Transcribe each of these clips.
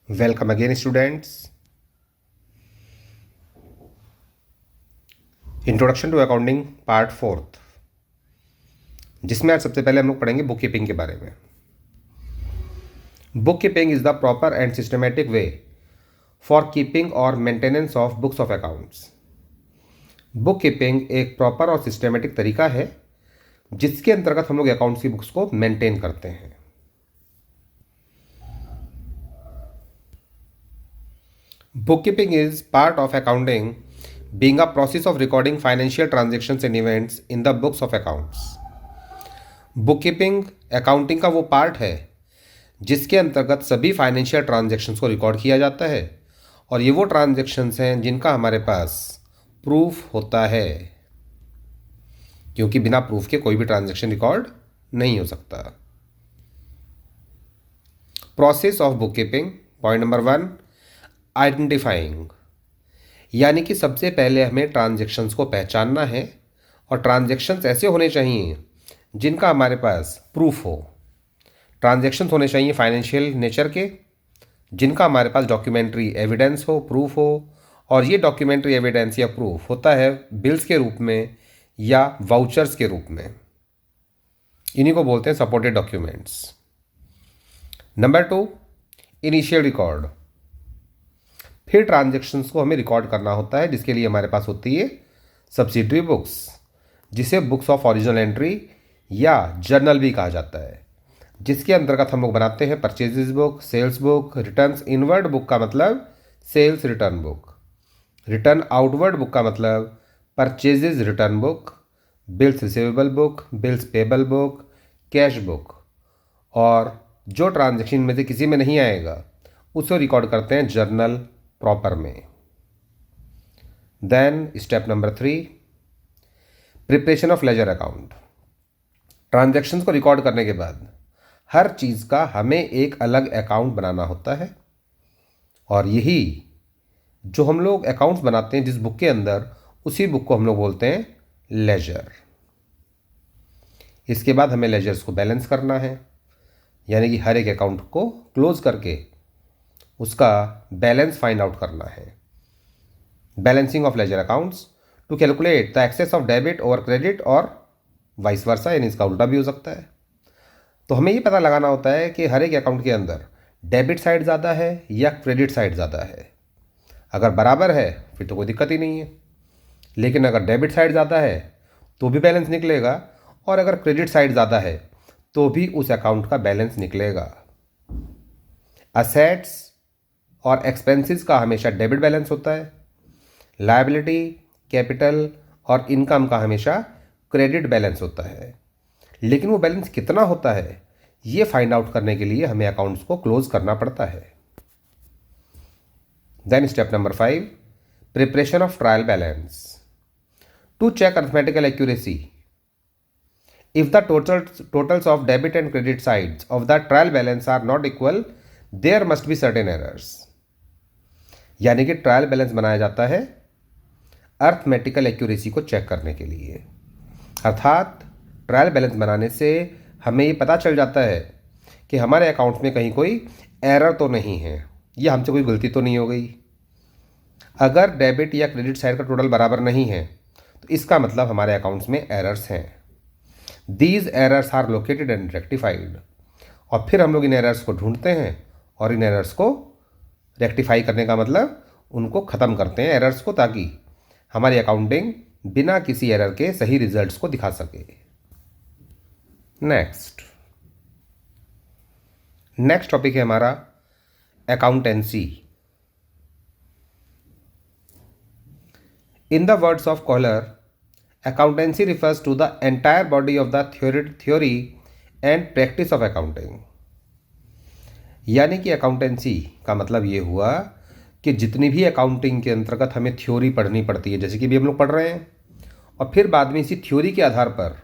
Welcome again students. Introduction to accounting part fourth, जिसमें आज सबसे पहले हम लोग पढ़ेंगे बुक कीपिंग के बारे में। Book keeping is the proper and systematic way for keeping और maintenance of books of accounts. Book keeping एक प्रॉपर और सिस्टमेटिक तरीका है जिसके अंतर्गत हम लोग अकाउंट्स की बुक्स को मेंटेन करते हैं। Bookkeeping is part of accounting, being a process of recording financial transactions and events in the books of accounts. Bookkeeping accounting का वो पार्ट है जिसके अंतर्गत सभी फाइनेंशियल ट्रांजैक्शंस को रिकॉर्ड किया जाता है और ये वो ट्रांजैक्शंस हैं जिनका हमारे पास प्रूफ होता है, क्योंकि बिना प्रूफ के कोई भी ट्रांजैक्शन रिकॉर्ड नहीं हो सकता। Process of bookkeeping, point number 1, identifying, यानी कि सबसे पहले हमें ट्रांजैक्शंस को पहचानना है और ट्रांजैक्शंस ऐसे होने चाहिए जिनका हमारे पास प्रूफ हो। ट्रांजैक्शंस होने चाहिए फाइनेंशियल नेचर के, जिनका हमारे पास डॉक्यूमेंट्री एविडेंस हो, प्रूफ हो, और ये डॉक्यूमेंट्री एविडेंस या प्रूफ होता है बिल्स के रूप में या वाउचर्स के रूप में। इन्हीं को बोलते हैं supported documents. Number 2, initial record. फिर ट्रांजैक्शंस को हमें रिकॉर्ड करना होता है, जिसके लिए हमारे पास होती है सब्सिडरी बुक्स, जिसे बुक्स ऑफ ओरिजिनल एंट्री या जर्नल भी कहा जाता है, जिसके अंतर्गत हम लोग बनाते हैं purchases book, sales book, returns inward book का मतलब sales return book, return outward book का मतलब purchases return book, bills receivable book, bills payable book, cash book, और जो ट्रांजैक्शन में से किसी में नहीं आएगा उसे रिकॉर्ड करते हैं जर्नल प्रॉपर में। Then step number 3, preparation of ledger account. Transactions को रिकॉर्ड करने के बाद हर चीज़ का हमें एक अलग अकाउंट बनाना होता है, और यही जो हम लोग अकाउंट्स बनाते हैं जिस बुक के अंदर, उसी बुक को हम लोग बोलते हैं लेजर। इसके बाद हमें लेजर्स को बैलेंस करना है, यानी कि हर एक अकाउंट को क्लोज करके उसका बैलेंस फाइंड आउट करना है। Balancing of ledger accounts to calculate the excess of debit over credit और वाइस वर्सा, यानी इसका उल्टा भी हो सकता है। तो हमें ये पता लगाना होता है कि हर एक अकाउंट के अंदर डेबिट साइड ज़्यादा है या क्रेडिट साइड ज़्यादा है। अगर बराबर है फिर तो कोई दिक्कत ही नहीं है, लेकिन अगर डेबिट साइड ज़्यादा है तो भी बैलेंस निकलेगा, और अगर क्रेडिट साइड ज़्यादा है तो भी उस अकाउंट का बैलेंस निकलेगा। असेट्स और एक्सपेंसेस का हमेशा डेबिट बैलेंस होता है, लायबिलिटी, कैपिटल और इनकम का हमेशा क्रेडिट बैलेंस होता है। लेकिन वो बैलेंस कितना होता है ये फाइंड आउट करने के लिए हमें अकाउंट्स को क्लोज करना पड़ता है। Then step number 5, preparation of trial balance to check arithmetical accuracy. If the totals of debit and credit sides of the trial balance are not equal, there must be certain errors। यानी कि trial balance बनाया जाता है arithmetical accuracy को check करने के लिए। अर्थात ट्रायल बैलेंस बनाने से हमें ये पता चल जाता है कि हमारे अकाउंट्स में कहीं कोई एरर तो नहीं है, या हमसे कोई गलती तो नहीं हो गई। अगर डेबिट या क्रेडिट साइड का टोटल बराबर नहीं है तो इसका मतलब हमारे अकाउंट्स में एरर्स हैं। These errors are located and rectified, और फिर हम लोग इन एरर्स को ढूंढते हैं और इन एरर्स को रेक्टिफाई करने का मतलब उनको ख़त्म करते हैं एरर्स को, ताकि हमारी अकाउंटिंग बिना किसी एरर के सही रिजल्ट्स को दिखा सके। नेक्स्ट टॉपिक है हमारा accountancy. In the words of Kohler, accountancy refers to the entire body of the theory and practice of accounting। यानी कि अकाउंटेंसी का मतलब ये हुआ कि जितनी भी अकाउंटिंग के अंतर्गत हमें थ्योरी पढ़नी पड़ती है, जैसे कि भी हम लोग पढ़ रहे हैं, और फिर बाद में इसी थ्योरी के आधार पर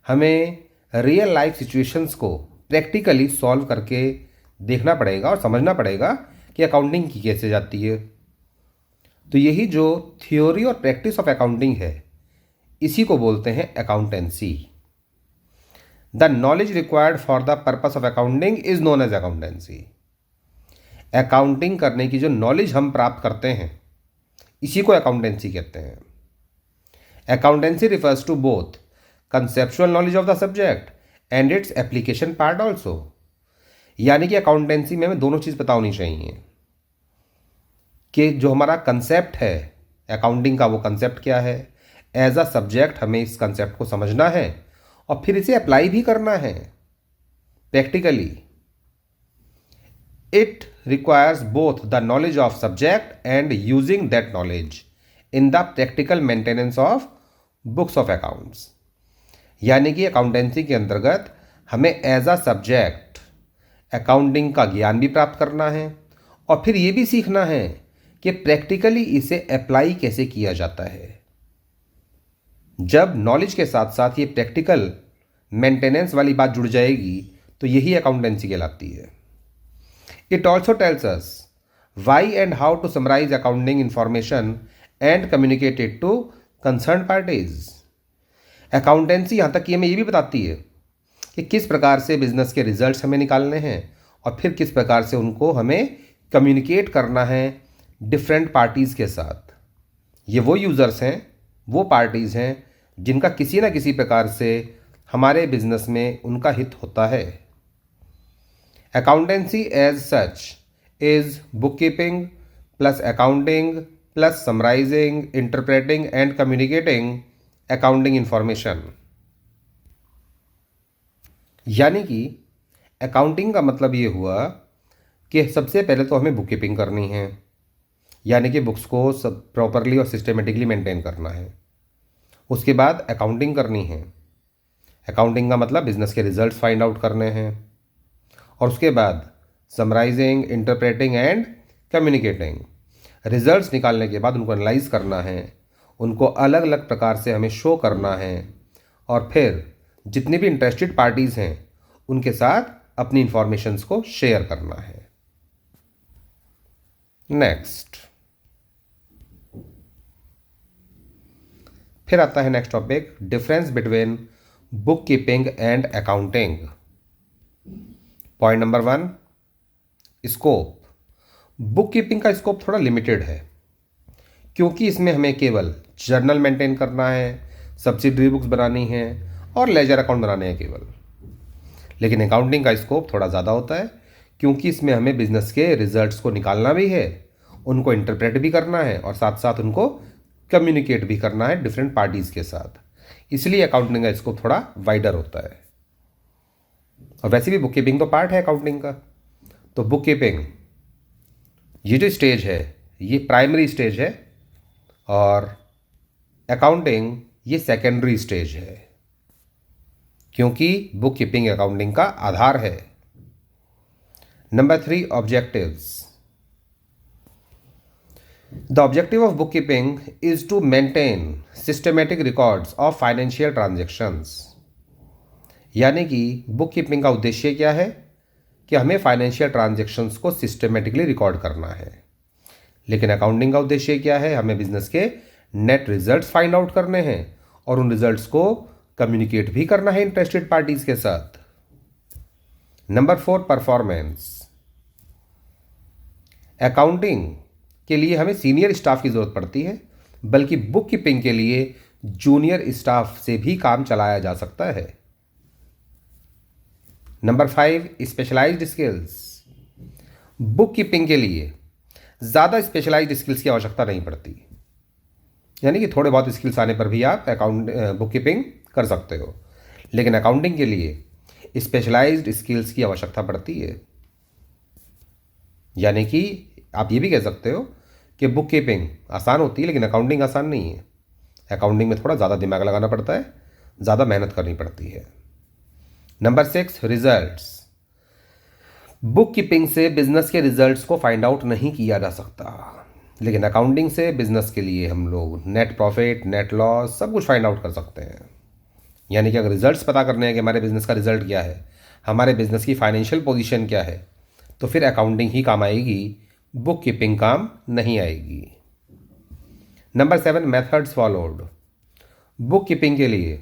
हमें रियल लाइफ सिचुएशंस को प्रैक्टिकली सॉल्व करके देखना पड़ेगा और समझना पड़ेगा कि अकाउंटिंग की कैसे जाती है। तो यही जो थ्योरी और प्रैक्टिस ऑफ अकाउंटिंग है, इसी को बोलते हैं accountancy. The knowledge required for the purpose of accounting is known as accountancy. Accounting करने की जो नॉलेज हम प्राप्त करते हैं इसी को अकाउंटेंसी कहते हैं। Accountancy refers to both conceptual knowledge of the subject and its application part also. यानी कि अकाउंटेंसी में हमें दोनों चीज़ पता होनी चाहिए कि जो हमारा कंसेप्ट है अकाउंटिंग का, वो कंसेप्ट क्या है, एज अ सब्जेक्ट हमें इस कंसेप्ट को समझना है और फिर इसे अप्लाई भी करना है practically. It requires both the knowledge of subject and using that knowledge in the practical maintenance of books of accounts. यानी कि अकाउंटेंसी के अंतर्गत हमें एज अ सब्जेक्ट अकाउंटिंग का ज्ञान भी प्राप्त करना है और फिर ये भी सीखना है कि प्रैक्टिकली इसे अप्लाई कैसे किया जाता है। जब नॉलेज के साथ साथ ये प्रैक्टिकल मेंटेनेंस वाली बात जुड़ जाएगी तो यही अकाउंटेंसी कहलाती है। It also tells us why and how to summarise accounting information and communicate it to concern parties. Accountancy यहाँ तक कि हमें ये भी बताती है कि किस प्रकार से बिजनेस के रिजल्ट्स हमें निकालने हैं और फिर किस प्रकार से उनको हमें कम्युनिकेट करना है डिफरेंट पार्टीज़ के साथ। ये वो यूज़र्स हैं, वो पार्टीज़ हैं जिनका किसी न किसी प्रकार से हमारे बिजनेस में उनका हित होता है। Accountancy as such is book keeping plus accounting plus summarising, interpreting and communicating accounting information. यानी कि अकाउंटिंग का मतलब ये हुआ कि सबसे पहले तो हमें बुक कीपिंग करनी है, यानी कि बुक्स को सब प्रॉपरली और सिस्टमेटिकली मेंटेन करना है। उसके बाद अकाउंटिंग करनी है, अकाउंटिंग का मतलब बिजनेस के रिजल्ट्स फाइंड आउट करने हैं। और उसके बाद summarising, interpreting and communicating, results निकालने के बाद उनको एनालाइज करना है, उनको अलग अलग प्रकार से हमें शो करना है और फिर जितनी भी इंटरेस्टेड पार्टीज़ हैं उनके साथ अपनी इंफॉर्मेशंस को शेयर करना है। नेक्स्ट, फिर आता है next topic, difference between book keeping and accounting. Point number 1, scope. Book keeping का स्कोप थोड़ा लिमिटेड है क्योंकि इसमें हमें केवल जर्नल मेंटेन करना है, सब्सिडरी बुक्स बनानी है और लेजर अकाउंट बनाने हैं केवल। लेकिन अकाउंटिंग का स्कोप थोड़ा ज़्यादा होता है क्योंकि इसमें हमें बिजनेस के रिजल्ट्स को निकालना भी है, उनको इंटरप्रेट भी करना है और साथ साथ उनको कम्युनिकेट भी करना है डिफरेंट पार्टीज़ के साथ। इसलिए अकाउंटिंग का स्कोप थोड़ा वाइडर होता है। और वैसे भी बुक कीपिंग तो पार्ट है अकाउंटिंग का। तो बुक कीपिंग ये जो स्टेज है ये प्राइमरी स्टेज है और अकाउंटिंग ये सेकेंडरी स्टेज है क्योंकि बुक कीपिंग अकाउंटिंग का आधार है। Number 3, objectives. The objective of book keeping is to maintain systematic records of financial transactions. यानी कि बुक कीपिंग का उद्देश्य क्या है कि हमें फाइनेंशियल ट्रांजेक्शन्स को सिस्टमेटिकली रिकॉर्ड करना है। लेकिन अकाउंटिंग का उद्देश्य क्या है, हमें बिजनेस के नेट रिजल्ट्स फाइंड आउट करने हैं और उन रिजल्ट्स को कम्युनिकेट भी करना है इंटरेस्टेड पार्टीज के साथ। Number 4, performance. अकाउंटिंग के लिए हमें सीनियर स्टाफ की ज़रूरत पड़ती है, बल्कि बुक कीपिंग के लिए जूनियर स्टाफ से भी काम चलाया जा सकता है। Number 5, specialised skills. Book keeping के लिए ज़्यादा स्पेशलाइज्ड स्किल्स की आवश्यकता नहीं पड़ती, यानी कि थोड़े बहुत स्किल्स आने पर भी आप बुक कीपिंग कर सकते हो। लेकिन अकाउंटिंग के लिए स्पेशलाइज्ड स्किल्स की आवश्यकता पड़ती है। यानी कि आप ये भी कह सकते हो कि बुक कीपिंग आसान होती है लेकिन अकाउंटिंग आसान नहीं है। अकाउंटिंग में थोड़ा ज़्यादा दिमाग लगाना पड़ता है, ज़्यादा मेहनत करनी पड़ती है। Number 6, results. बुक कीपिंग से बिजनेस के रिजल्ट्स को फाइंड आउट नहीं किया जा सकता, लेकिन अकाउंटिंग से बिजनेस के लिए हम लोग नेट प्रॉफिट, नेट लॉस सब कुछ फाइंड आउट कर सकते हैं। यानी कि अगर रिजल्ट्स पता करने हैं कि हमारे बिजनेस का रिजल्ट क्या है, हमारे बिजनेस की फाइनेंशियल पोजीशन क्या है, तो फिर अकाउंटिंग ही काम आएगी, बुक कीपिंग काम नहीं आएगी। Number 7, methods followed. Book keeping के लिए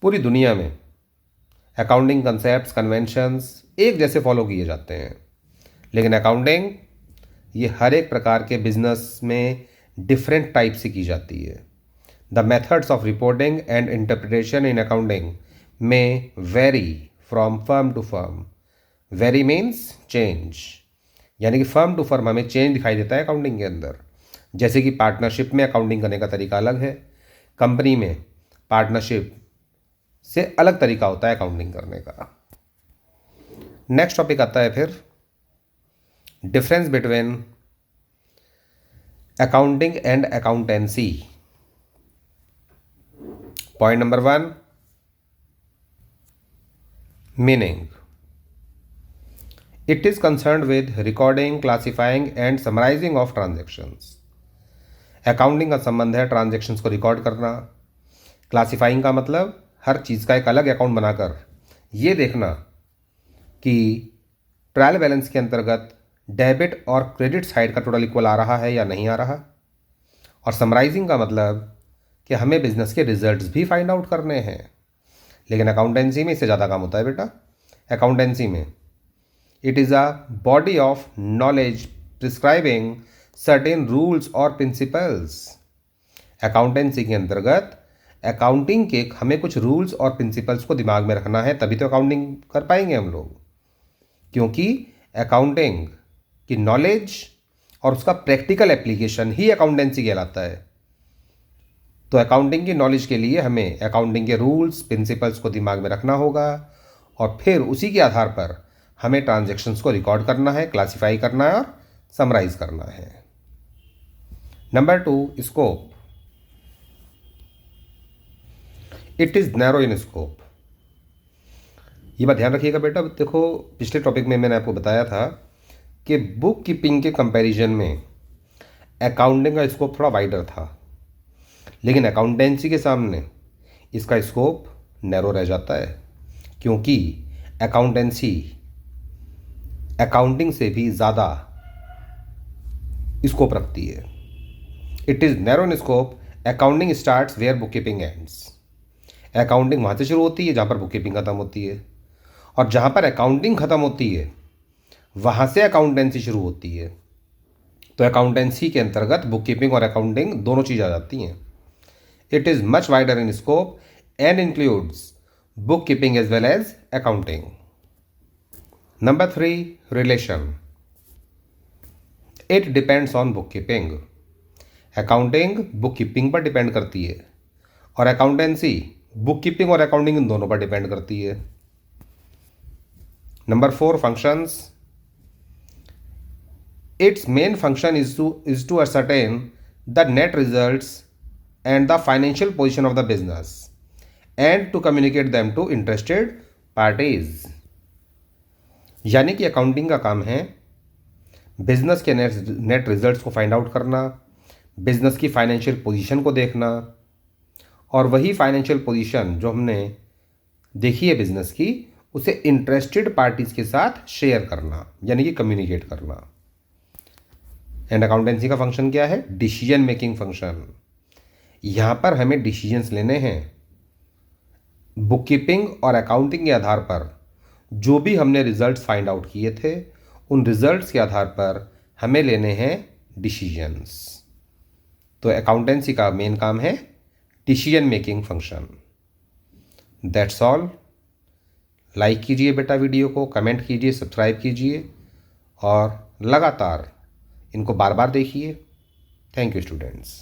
पूरी दुनिया में अकाउंटिंग कंसेप्ट्स, कन्वेंशंस एक जैसे फॉलो किए जाते हैं, लेकिन अकाउंटिंग ये हर एक प्रकार के बिजनेस में डिफरेंट टाइप से की जाती है। The methods of reporting and interpretation in accounting में vary from firm to firm. Vary means change, यानी कि फर्म टू फर्म हमें चेंज दिखाई देता है अकाउंटिंग के अंदर। जैसे कि पार्टनरशिप में अकाउंटिंग करने का तरीका अलग है, कंपनी में पार्टनरशिप से अलग तरीका होता है अकाउंटिंग करने का। नेक्स्ट टॉपिक आता है फिर difference between accounting and accountancy. Point number 1, meaning. It is concerned with recording, classifying and summarising of transactions. Accounting का संबंध है ट्रांजेक्शन्स को रिकॉर्ड करना। क्लासिफाइंग का मतलब हर चीज़ का एक अलग अकाउंट बनाकर ये देखना कि ट्रायल बैलेंस के अंतर्गत डेबिट और क्रेडिट साइड का टोटल इक्वल आ रहा है या नहीं आ रहा। और समराइजिंग का मतलब कि हमें बिजनेस के रिजल्ट्स भी फाइंड आउट करने हैं। लेकिन अकाउंटेंसी में इससे ज़्यादा काम होता है बेटा। अकाउंटेंसी में it is a body of knowledge prescribing certain rules और प्रिंसिपल्स। अकाउंटेंसी के अंतर्गत अकाउंटिंग के हमें कुछ रूल्स और प्रिंसिपल्स को दिमाग में रखना है, तभी तो अकाउंटिंग कर पाएंगे हम लोग। क्योंकि अकाउंटिंग की नॉलेज और उसका प्रैक्टिकल एप्लीकेशन ही अकाउंटेंसी कहलाता है। तो अकाउंटिंग की नॉलेज के लिए हमें अकाउंटिंग के रूल्स प्रिंसिपल्स को दिमाग में रखना होगा और फिर उसी के आधार पर हमें ट्रांजैक्शंस को रिकॉर्ड करना है, क्लासिफाई करना है और समराइज करना है। Number 2, scope. It is narrow in scope. ये बात ध्यान रखिएगा बेटा। देखो, पिछले टॉपिक में मैंने आपको बताया था कि बुक कीपिंग के कंपैरिजन में अकाउंटिंग का स्कोप थोड़ा वाइडर था, लेकिन अकाउंटेंसी के सामने इसका स्कोप नैरो रह जाता है, क्योंकि अकाउंटेंसी अकाउंटिंग से भी ज़्यादा स्कोप रखती है। It is narrow in scope. Accounting starts where book keeping ends. Accounting वहाँ से शुरू होती है जहाँ पर बुक कीपिंग ख़त्म होती है, और जहाँ पर अकाउंटिंग ख़त्म होती है वहाँ से अकाउंटेंसी शुरू होती है। तो अकाउंटेंसी के अंतर्गत बुक कीपिंग और अकाउंटिंग दोनों चीज़ आ जाती हैं। It is much wider in scope and includes book keeping as well as accounting. Number 3, relation. It depends on book keeping. Accounting book keeping पर डिपेंड करती है और अकाउंटेंसी बुक कीपिंग और अकाउंटिंग इन दोनों पर डिपेंड करती है। Number 4, functions. Its main function is to ascertain the net results and the financial position of the business and to communicate them to interested parties. यानी कि अकाउंटिंग का काम है बिजनेस के नेट रिजल्ट्स को फाइंड आउट करना, business की financial position को देखना, और वही फाइनेंशियल पोजीशन जो हमने देखी है बिजनेस की, उसे इंटरेस्टेड पार्टीज के साथ शेयर करना, यानी कि कम्युनिकेट करना। एंड अकाउंटेंसी का फंक्शन क्या है? Decision making function. यहाँ पर हमें डिसीजंस लेने हैं। बुक कीपिंग और अकाउंटिंग के आधार पर जो भी हमने रिजल्ट्स फाइंड आउट किए थे, उन रिजल्ट्स के आधार पर हमें लेने हैं डिसीजंस। तो अकाउंटेंसी का मेन काम है decision making function. That's all. Like कीजिए बेटा वीडियो को, कमेंट कीजिए, सब्सक्राइब कीजिए और लगातार इनको बार बार देखिए। Thank you students.